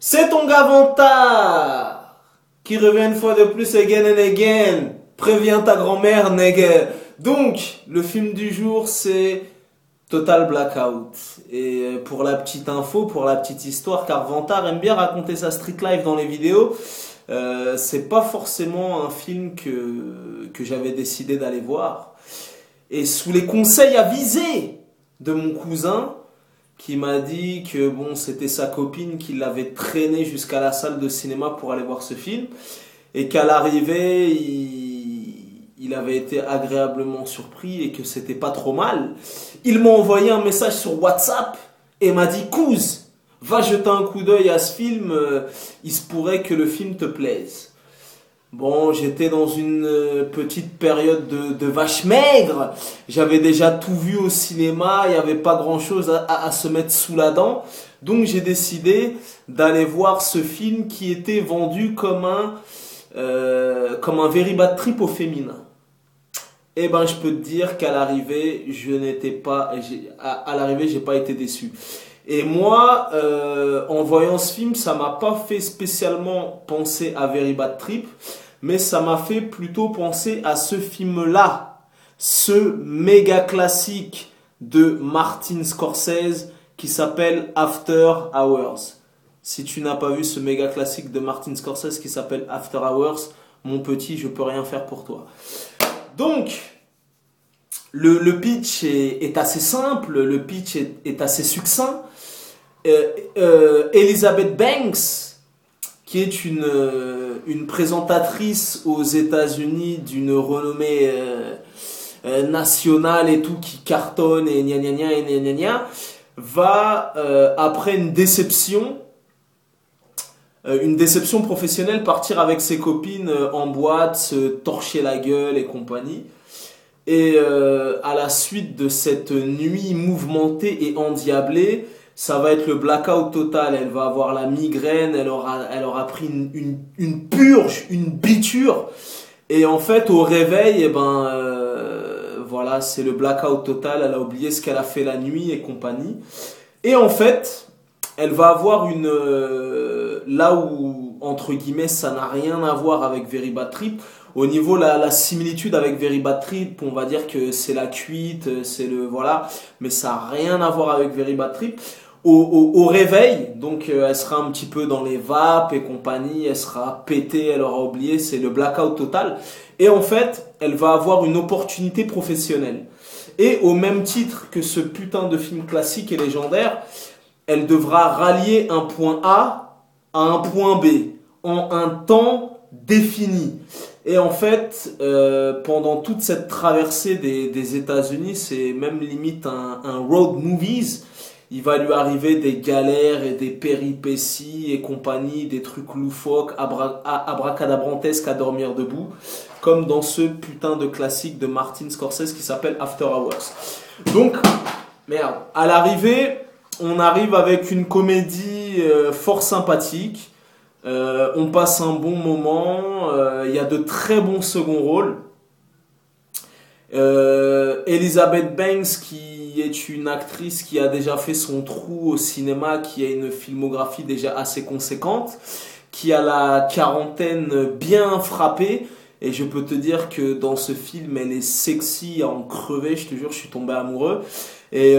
C'est ton gars Vantard qui revient une fois de plus again and again. Préviens ta grand-mère, nègre. Donc, le film du jour, c'est Total Blackout. Et pour la petite info, pour la petite histoire, car Vantard aime bien raconter sa street life dans les vidéos, c'est pas forcément un film que j'avais décidé d'aller voir. Et sous les conseils avisés de mon cousin, qui m'a dit que bon, c'était sa copine qui l'avait traîné jusqu'à la salle de cinéma pour aller voir ce film, et qu'à l'arrivée, il avait été agréablement surpris et que c'était pas trop mal. Il m'a envoyé un message sur WhatsApp et m'a dit: Couze, va jeter un coup d'œil à ce film, il se pourrait que le film te plaise. Bon, j'étais dans une petite période de vache maigre. J'avais déjà tout vu au cinéma. Il n'y avait pas grand-chose à se mettre sous la dent. Donc j'ai décidé d'aller voir ce film qui était vendu comme un very bad trip au féminin. Eh ben, je peux te dire qu'à l'arrivée, j'ai pas été déçu. Et moi, en voyant ce film, ça m'a pas fait spécialement penser à Very Bad Trip, mais ça m'a fait plutôt penser à ce film-là, ce méga classique de Martin Scorsese qui s'appelle After Hours. Si tu n'as pas vu ce méga classique de Martin Scorsese qui s'appelle After Hours, mon petit, je peux rien faire pour toi. Donc, le pitch est assez simple, le pitch est assez succinct. Elizabeth Banks, qui est une présentatrice aux États-Unis d'une renommée nationale et tout, qui cartonne et gna gna gna et gna gna gna, va, après une déception professionnelle, partir avec ses copines en boîte, se torcher la gueule et compagnie. Et à la suite de cette nuit mouvementée et endiablée, ça va être le blackout total. Elle va avoir la migraine, elle aura pris une purge, une biture. Et en fait, au réveil, voilà, c'est le blackout total. Elle a oublié ce qu'elle a fait la nuit et compagnie. Et en fait, elle va avoir là où, entre guillemets, ça n'a rien à voir avec Very Bad Trip. Au niveau la similitude avec Very Bad Trip, on va dire que c'est la cuite, voilà, mais ça n'a rien à voir avec Very Bad Trip. Au réveil, donc elle sera un petit peu dans les vapes et compagnie, elle sera pétée, elle aura oublié, c'est le blackout total. Et en fait, elle va avoir une opportunité professionnelle. Et au même titre que ce putain de film classique et légendaire, elle devra rallier un point A à un point B en un temps défini. Et en fait, pendant toute cette traversée des États-Unis, c'est même limite un road movies. Il va lui arriver des galères et des péripéties et compagnie, des trucs loufoques, abracadabrantesques à dormir debout, comme dans ce putain de classique de Martin Scorsese qui s'appelle After Hours. Donc, merde, à l'arrivée, on arrive avec une comédie fort sympathique. On passe un bon moment. Il y a de très bons second rôles. Elizabeth Banks, qui est une actrice qui a déjà fait son trou au cinéma, qui a une filmographie déjà assez conséquente, qui a la quarantaine bien frappée. Et je peux te dire que dans ce film, elle est sexy à en crever. Je te jure, je suis tombé amoureux. Et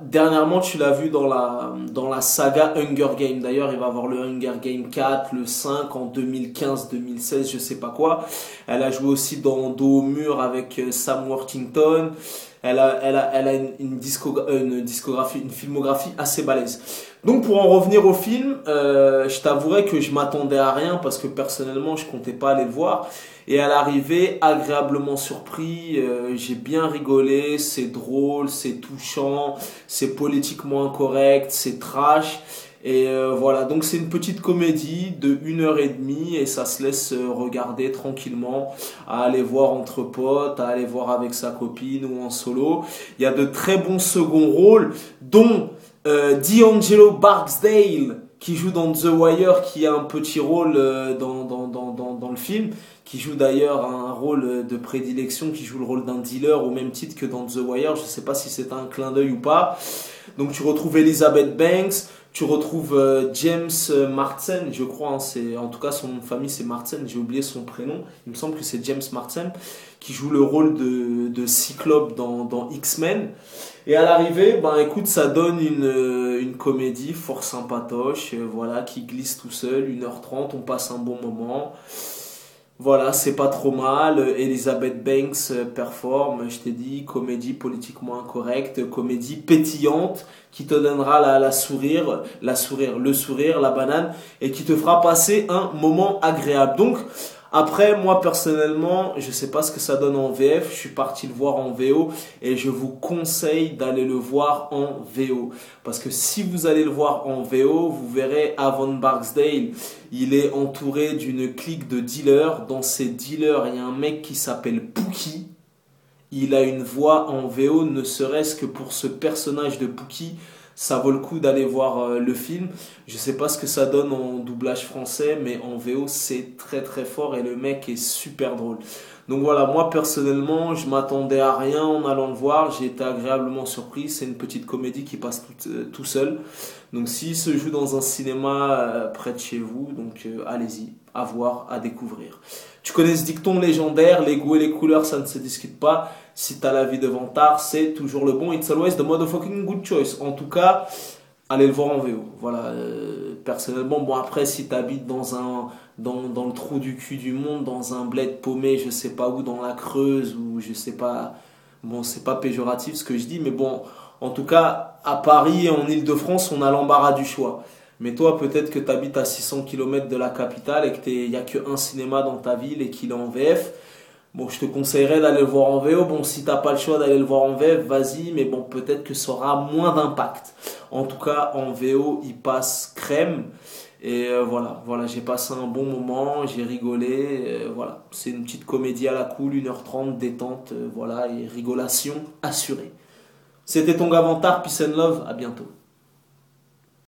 dernièrement, tu l'as vu dans la saga Hunger Games. D'ailleurs, il va y avoir le Hunger Games 4, le 5 en 2015, 2016, je sais pas quoi. Elle a joué aussi dans Dos au mur avec Sam Worthington. Elle a une filmographie assez balèze. Donc pour en revenir au film, je t'avouerai que je m'attendais à rien parce que personnellement je comptais pas aller le voir. Et à l'arrivée, agréablement surpris, j'ai bien rigolé, c'est drôle, c'est touchant, c'est politiquement incorrect, c'est trash. Et voilà, donc c'est une petite comédie de 1h30 et ça se laisse regarder tranquillement, à aller voir entre potes, à aller voir avec sa copine ou en solo. Il y a de très bons seconds rôles, dont D'Angelo Barksdale, qui joue dans The Wire, qui a un petit rôle dans le film, qui joue d'ailleurs un rôle de prédilection, qui joue le rôle d'un dealer au même titre que dans The Wire. Je sais pas si c'est un clin d'œil ou pas. Donc tu retrouves Elizabeth Banks, Tu retrouves James Marsden, je crois, hein, en tout cas son nom de famille c'est Marsden, j'ai oublié son prénom, il me semble que c'est James Marsden, qui joue le rôle de Cyclope dans X-Men. Et à l'arrivée, ben écoute, ça donne une comédie fort sympatoche, voilà, qui glisse tout seul, 1h30, on passe un bon moment. Voilà, c'est pas trop mal. Elizabeth Banks performe, je t'ai dit, comédie politiquement incorrecte, comédie pétillante qui te donnera le sourire, la banane et qui te fera passer un moment agréable. Donc, après, moi personnellement, je sais pas ce que ça donne en VF, je suis parti le voir en VO et je vous conseille d'aller le voir en VO. Parce que si vous allez le voir en VO, vous verrez Avon Barksdale, il est entouré d'une clique de dealers. Dans ces dealers, il y a un mec qui s'appelle Pookie. Il a une voix en VO, ne serait-ce que pour ce personnage de Pookie. Ça vaut le coup d'aller voir le film. Je sais pas ce que ça donne en doublage français, mais en VO c'est très très fort et le mec est super drôle. Donc voilà, moi personnellement, je m'attendais à rien en allant le voir. J'ai été agréablement surpris. C'est une petite comédie qui passe tout seul. Donc s'il se joue dans un cinéma près de chez vous, donc allez-y, à voir, à découvrir. Tu connais ce dicton légendaire, les goûts et les couleurs, ça ne se discute pas. Si t'as la vie de vantard, c'est toujours le bon. It's always the motherfucking good choice. En tout cas, allez le voir en VO. Voilà. Personnellement, bon après, si t'habites dans le trou du cul du monde, dans un bled paumé, je sais pas où, dans la Creuse, ou je sais pas. Bon, c'est pas péjoratif ce que je dis, mais bon, en tout cas, à Paris et en Île-de-France, on a l'embarras du choix. Mais toi, peut-être que tu habites à 600 km de la capitale et qu'il n'y a qu'un cinéma dans ta ville et qu'il est en VF. Bon, je te conseillerais d'aller le voir en VO. Bon, si t'as pas le choix d'aller le voir en VF, vas-y, mais bon, peut-être que ça aura moins d'impact. En tout cas, en VO, il passe crème. Et voilà, j'ai passé un bon moment, j'ai rigolé. Voilà, c'est une petite comédie à la cool, 1h30, détente, voilà, et rigolation assurée. C'était ton Gavantard, peace and love, à bientôt.